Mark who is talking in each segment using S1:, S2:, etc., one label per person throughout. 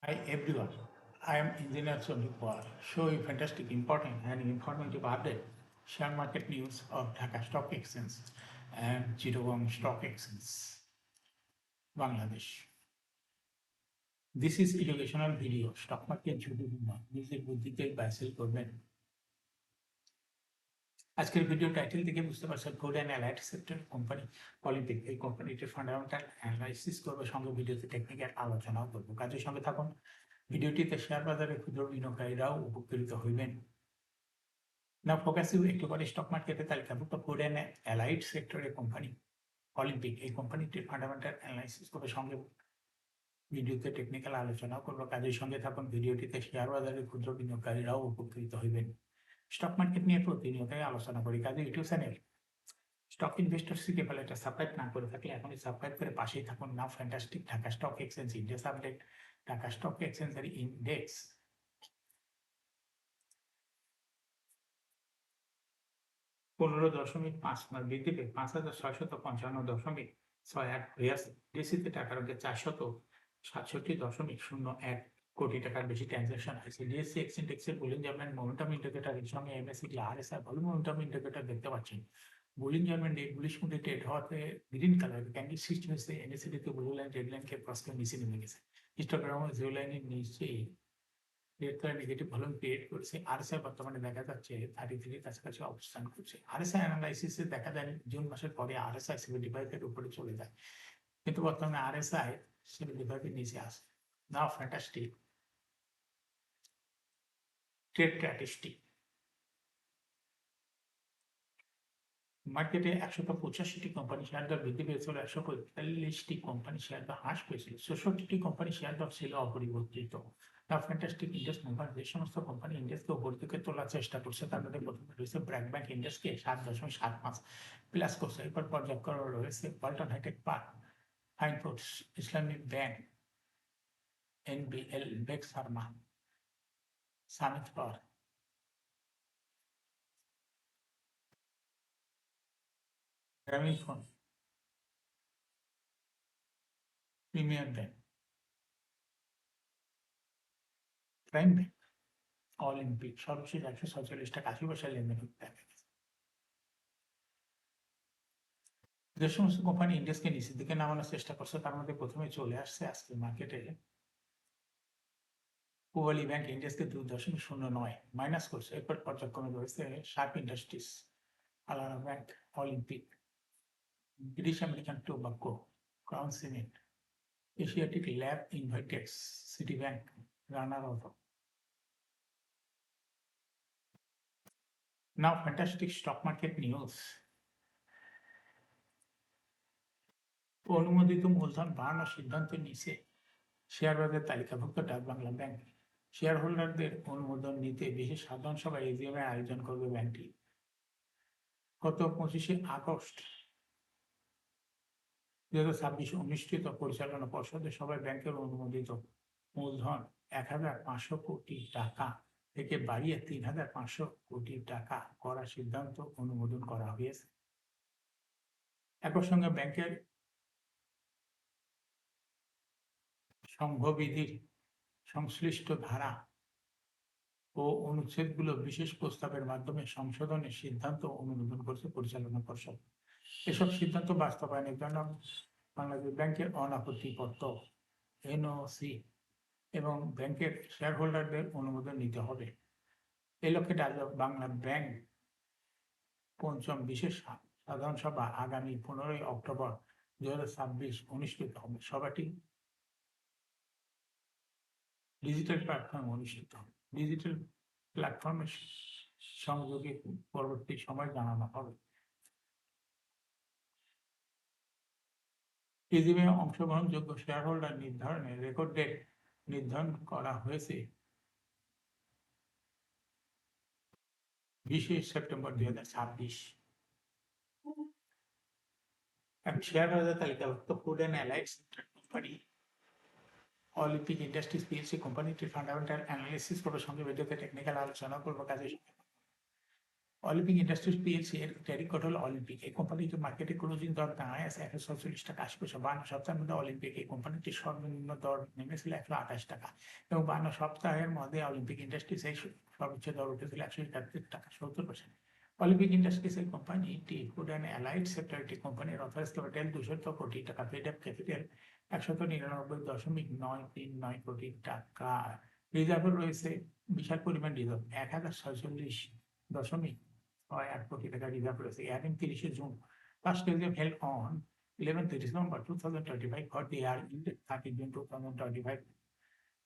S1: Hi everyone, I am Engineer Sonic Pawar. Show you fantastic, important and informative update, share market news of Dhaka Stock Exchange and Chittagong Stock Exchange, Bangladesh. This is educational video, stock market ঝুঁকি বিমা, নিজের বুদ্ধিতে বাইসেল করবেন। আজকের video title থেকে বুঝতে পারছেন food and allied sector company Olympic এই কোম্পানিটির ফান্ডামেন্টাল অ্যানালাইসিস করবো, সঙ্গে ভিডিওতে টেকনিক্যাল আলোচনাও করবো। কাজের সঙ্গে থাকুন। ভিডিওটিতে শেয়ার বাজারে ক্ষুদ্র বিনিয়োগকারীরাও উপকৃত হইবেন। নাও ফোকাসিভ একেবারে স্টক মার্কেটে তালিকাভুক্ত ফুড অ্যান্ড অ্যালাইড সেক্টরের কোম্পানি অলিম্পিক এই কোম্পানিটির ফান্ডামেন্টাল অ্যানালাইসিস করবে, সঙ্গে ভিডিওতে টেকনিক্যাল আলোচনাও করবো। কাজের সঙ্গে থাকুন। ভিডিওটিতে শেয়ার বাজারে ক্ষুদ্র বিনিয়োগকারীরাও উপকৃত হইবেন। স্টক মার্কেট নিয়ে প্রতিনিয়তই আলোচনা করি। কাজে ইউটিউব চ্যানেল স্টক ইনভেস্টর সিকে বলে এটা সাবস্ক্রাইব না করে থাকলে এখনই সাবস্ক্রাইব করে পাশেই থাকুন। Now fantastic Dhaka stock exchange index update. Dhaka stock এক্সচেঞ্জের ইন্ডেক্স 15.5 বৃদ্ধি পেয়ে 5,655.61 হয়েছে। ডিসিতে টাকার অঙ্কে 467.01 কোটি টাকার বেশি ট্রানজাকশন হয়েছে। ডিএসসি এক্সিন্ডেক্সের বুলিঞ্জারম্যান মোমেন্টাম ইন্ডিকেটর এর সঙ্গে MSc RSI volume momentum indicator দেখতে পাচ্ছেন। বুলিঞ্জারম্যান ডে বুলিশ মুডে ট্রেড হওয়াতে গ্রিন কালার ক্যান্ডেল সৃষ্টি হয়েছে। এনএসসিডিতে ব্লু লাইন রেড লাইনকে ক্রস করে নিচে নেমে গেছে। হিস্টোগ্রামে জিরো লাইনের নিচেই red colour negative volume create করেছে। আরএসআই বর্তমানে দেখা যাচ্ছে 33 কাছাকাছি অবস্থান করছে। আরএসআই অ্যানালাইসিসে দেখা যায় জুন মাসের পরে আরএসআই 75 এর উপরে চলে যায়, কিন্তু বর্তমানে আরএসআই 75 এর নিচে আসে। নাও ফ্যান্টাস্টিক ট্রেড স্ট্যাটিস্টিক। মার্কেটে 185টি কোম্পানি শেয়ার দর বৃদ্ধি পেয়েছিল, 145টি কোম্পানি শেয়ার দর হ্রাস পেয়েছিল, 66টি কোম্পানি শেয়ার দর ছিল অপরিবর্তিত। নাও ফ্যান্টাস্টিক ইন্ডেক্স মুভমেন্ট যে সমস্ত কোম্পানি ইন্ডেক্সকে উপর দিকে তোলার চেষ্টা করছে তার মধ্যে প্রথমে রয়েছে ব্র্যাক ব্যাংক ইন্ডেক্সকে 7.75 প্লাস করছে। এরপর পর্যায়ক্রমে রয়েছে Walton Hi-Tech Park, Fine Foods, Islamic Bank, NBL, Bex Pharma, Summit Power, Grameen Phone, Premier Bank, Prime Bank, Olympic সর্বশেষ 147 টাকা 80 পয়সা লেনদেন দেখা গেছে। যে সমস্ত কোম্পানি ইন্ডেক্সকে নিচের দিকে নামানোর চেষ্টা করছে তার মধ্যে প্রথমে চলে আসছে আজকে মার্কেটে পূবালী ব্যাংক ইন্ডেক্সকে 2.09 মাইনাস করছে। এরপর পর্যায়ক্রমে রয়েছে শার্প ইন্ডাস্ট্রিজ, আলারা Bank, Olympic, British American Tobacco, Crown Cement, Asiatic Lab ইনভাইটেক্স, City Bank, Runner Auto. Now fantastic stock market news. অনুমোদিত মূলধন বাড়ানোর সিদ্ধান্ত নিয়েছে শেয়ার বাজার তালিকাভুক্ত ডাক বাংলা ব্যাংক। শেয়ার হোল্ডারদের অনুমোদন নিতে বিশেষ সাধারণ সভা এজিএম এর আয়োজন করবে ব্যাংকটি। গত 25শে আগস্ট 2026 অনুষ্ঠিত পরিচালনা পর্ষদের সভায় ব্যাংকের অনুমোদিত মূলধন 1,500 কোটি টাকা থেকে বাড়িয়ে 3,500 কোটি টাকা করার সিদ্ধান্ত অনুমোদন করা হয়েছে। একই সঙ্গে ব্যাংকের সংঘবিধির সংশ্লিষ্ট ধারা ও অনুচ্ছেদগুলো বিশেষ প্রস্তাবের মাধ্যমে সংশোধনের সিদ্ধান্ত অনুমোদন করেছে পরিচালনা পর্ষদ। এসব সিদ্ধান্ত বাস্তবায়নের জন্য বাংলাদেশ ব্যাংকের অনাপত্তিপত্র, এনওসি এবং ব্যাংকের শেয়ার হোল্ডারদের অনুমোদন নিতে হবে। এই লক্ষ্যে ডাক বাংলা ব্যাংক পঞ্চম বিশেষ সাধারণ সভা আগামী 15 অক্টোবর 2026 অনুষ্ঠিত হবে। সভাটি ডিজিটাল প্ল্যাটফর্মে অনুষ্ঠিত হবে। ডিজিটাল প্ল্যাটফর্মের সংযোগে পরবর্তী সময় জানানো হবে। ইজিমে অংশগ্রহণযোগ্য শেয়ার হোল্ডার নির্ধারণের রেকর্ড ডেট নির্ধারণ করা হয়েছে 20 সেপ্টেম্বর 2026। শেয়ার বাজার তালিকাভুক্ত food and allied sector company Olympic industries PLC কোম্পানিটির ফান্ডামেন্টাল অ্যানালিসিস করার সঙ্গে ভিডিওতে টেকনিক্যাল আলোচনা করবো। কাজে অলিম্পিক ইন্ডাস্ট্রিজ পিএলসি এর ট্রেডিং কোড হলো অলিম্পিক। এই কোম্পানিটির মার্কেটে ক্লোজিং দর দাঁড়ায় আছে 147 টাকা 80 পয়সা। 52 সপ্তাহের মধ্যে অলিম্পিক এই কোম্পানিটির সর্বনিম্ন দর নেমেছিল 128 টাকা এবং 52 সপ্তাহের মধ্যে অলিম্পিক ইন্ডাস্ট্রিজ এই সর্বোচ্চ দর উঠেছিল 171 টাকা 70 পয়সা। অলিম্পিক ইন্ডাস্ট্রিজ এই কোম্পানিটি ফুড অ্যান্ড অ্যালাইড সেক্টর একটি কোম্পানির অথরাইজ ক্যাপিটাল 200 কোটি টাকা, পেড আপ ক্যাপিটাল 199.939 কোটি টাকা। রিজার্ভ রয়েছে বিশাল পরিমাণ রিজার্ভ 1046.8 কোটি টাকা রিজার্ভ রয়েছে। এয়ারিং 30 June first reserve held on 11 November 2025 for the year in 30 June 2025।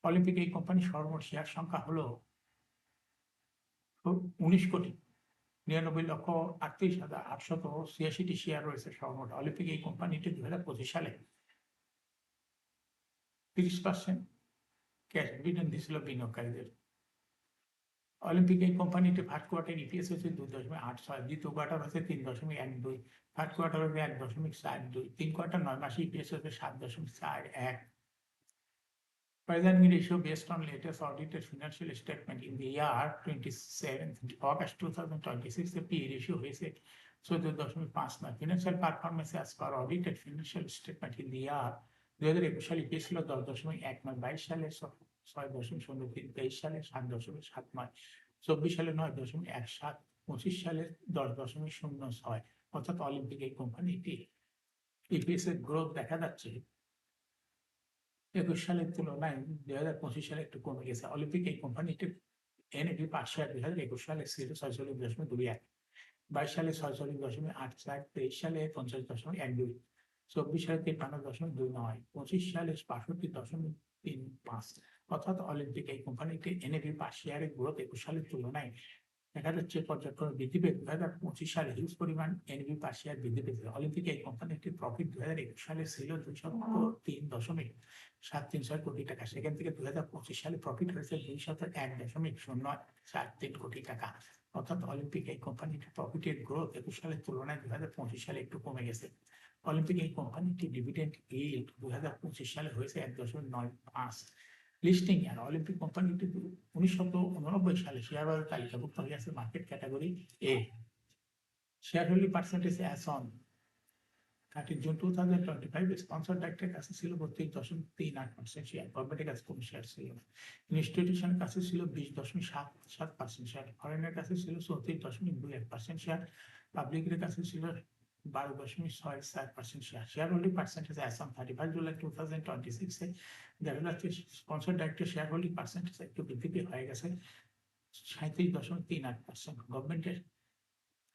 S1: Olympic এই কোম্পানির সর্বমোট শেয়ার সংখ্যা হলো 19,99,38,886টি শেয়ার রয়েছে সর্বমোট। অলিম্পিক এই কোম্পানিটি 2025 সালে 30% ক্যাশ ডিভিডেন্ড দিয়েছিল বিনিয়োগকারীদের। অলিম্পিক এই কোম্পানিটি ফার্স্ট কোয়ার্টার ইপিএস হচ্ছে 2.86, দ্বিতীয় কোয়ার্টার হচ্ছে 3.12, থার্ড কোয়ার্টার হচ্ছে 1.42, 3 কোয়ার্টার 9 মাসে ইপিএস হচ্ছে 7.41। Present ratio based on latest audited financial statement in the year 27th August 2026, the P ratio হয়েছে 14.59। Financial performance as per audited financial statement in the year 2021 সালে EPS ছিল 10.19, 22 সালে 6.03, 23 সালে 7.79, 24 সালে 9.17, 25 সালে 10.06। অর্থাৎ অলিম্পিক এই কোম্পানিটি ইপিএস এর গ্রোথ দেখা যাচ্ছে 21 সালের তুলনায় 2025 সালে একটু কমে গেছে। অলিম্পিক এই কোম্পানিটির এনএভি পার শেয়ার 2021 সালে ছিল 46.21, 22 সালে 46.84, 23 সালে 50.12, 24 সালে 53.29, 25 সালে 65.35। অর্থাৎ অলিম্পিক এই কোম্পানিটির এনএভি পার শেয়ারের গ্রোথ 21 সালের তুলনায় দেখা যাচ্ছে পর্যায়ক্রমে বৃদ্ধি পেয়ে 2025 সালে হিউজ পরিমাণ এনএভি পার শেয়ার বৃদ্ধি পেয়েছে। অলিম্পিক এই কোম্পানিটির প্রফিট 2021 সালে ছিল 203.736 কোটি টাকা, সেখান থেকে 2025 সালে প্রফিট হয়েছে 201.043 কোটি টাকা। অর্থাৎ অলিম্পিক এই কোম্পানিটির প্রফিটের গ্রোথ 21 সালের তুলনায় 2025 সালে একটু কমে গেছে। অলিম্পিক এই কোম্পানিটির ডিভিডেন্ড ইল্ড 2025 সালে হয়েছে 1.95। লিস্টিং আর অলিম্পিক কোম্পানিটি 1989 সালে শেয়ার বাজার তালিকাভুক্ত হয়েছে market category A. Share holding percentage as on 30 June 2025 sponsor ডাইরেক্টরের কাছে ছিল 32.38% শেয়ার, গভর্নমেন্টের কাছে কোনো শেয়ার ছিল না। ইনস্টিটিউশনের কাছে ছিল 20.77% শেয়ার, ফরেনের কাছে ছিল 34.21% শেয়ার, পাবলিকের কাছে ছিল 12.64% share. Share holding percentage as on 31 July 2026 দেখা যাচ্ছে sponsor director share holding percentage একটু বৃদ্ধি হয়ে গেছে 37.38%। গভর্নমেন্টের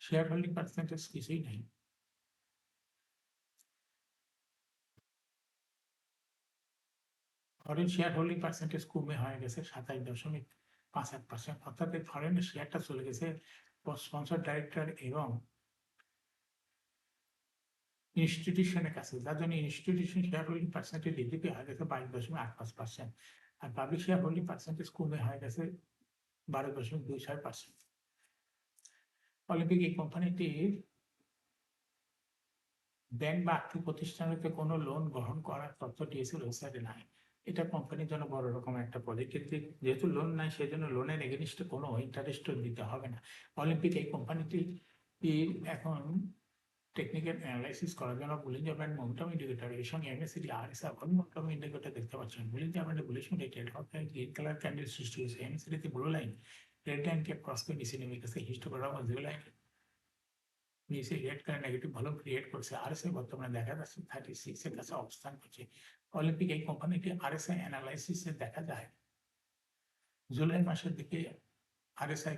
S1: শেয়ার হোল্ডিং পার্সেন্টেজ কিছুই নাই। ফরেন শেয়ার হোল্ডিং পার্সেন্টেজ কমে হয়ে গেছে 27.58%। অর্থাৎ ফরেনের শেয়ারটা চলে গেছে স্পন্সর ডাইরেক্টর এবং ইনস্টিটিউশনের কাছে, যার জন্য ইনস্টিটিউশন শেয়ার হোল্ডিং পার্সেন্টেজ বৃদ্ধি হয়ে গেছে 22.85%, আর পাবলিক শেয়ার হোল্ডিং পার্সেন্টেজ কমে হয়ে গেছে 12.26%। অলিম্পিক এই কোম্পানিটির ব্যাংক বা আর্থিক প্রতিষ্ঠান হতে কোনো লোন গ্রহণ করার তথ্য ডিএসসি ওয়েবসাইটে নাই। এটা কোম্পানির জন্য বড় রকম একটা পজিটিভ দিক, যেহেতু লোন নাই সেজন্য লোনের এগেনিস্টে কোনো ইন্টারেস্ট দিতে হবে না। অলিম্পিক এই কোম্পানিটি এখন টেকনিক্যাল অ্যানালাইসিস করার জন্য বুলিঞ্জার ব্যান্ড মোমেন্টাম ইন্ডিকেটর এর সঙ্গে এমএসিডি আরএসআই মোমেন্টাম ইন্ডিকেটর দেখতে পাচ্ছেন। বুলিঞ্জার ব্যান্ডে বুলিশ রেটেড অর্থাৎ গ্রিন কালার ক্যান্ডেল সৃষ্টি হয়েছে, এমএসিডিতে ব্লু লাইন রেড লাইন কে ক্রস করে নিচে নেমে গেছে, হিস্টোগ্রাম জিরো লাইন নিচে red colour negative volume create করছে। আরএসআই বর্তমানে দেখা যাচ্ছে 36 এর কাছে অবস্থান করছে। অলিম্পিক এই কোম্পানিটি আরএসআই অ্যানালাইসিসে দেখা যায় জুলাই মাসের দিকে আরএসআই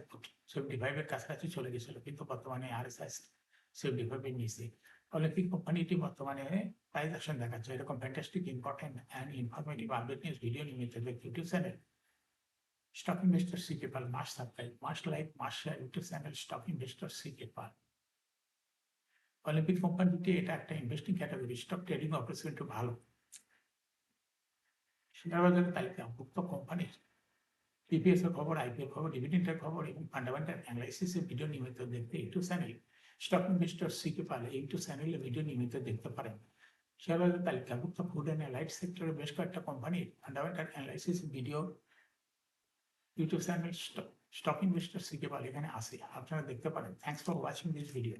S1: 75 এর কাছাকাছি চলে গেছিল, কিন্তু বর্তমানে আরএসআই 75 এর নিচে। অলিম্পিক কোম্পানিটি বর্তমানে প্রাইস অ্যাকশন দেখাচ্ছে। এরকম fantastic important and informative update news video নিয়মিত দেখতে YouTube channel stock investor CK Pal must subscribe, must like, must share YouTube channel stock investor CK Pal. Olympic কোম্পানিটি এটা একটা investing category, stock trading opportunity ভালো। Share বাজারের তালিকাভুক্ত কোম্পানির পিপিএস এর খবর, আইপিএল খবর, ডিভিডেন্ডের খবর এবং ফান্ডামেন্টাল অ্যানালাইসিসের ভিডিও নিয়মিত দেখতে YouTube channel stock investor CK পাল ইউটিউব চ্যানেলে ভিডিও নিয়মিত দেখতে পারেন। শেয়ার বাজারের তালিকাভুক্ত ফুড অ্যান্ড অ্যালাইড সেক্টরের বেশ কয়েকটা কোম্পানির fundamental analysis video YouTube channel stock investor CK Pal এখানে আছে, আপনারা দেখতে পারেন। Thanks for watching this video.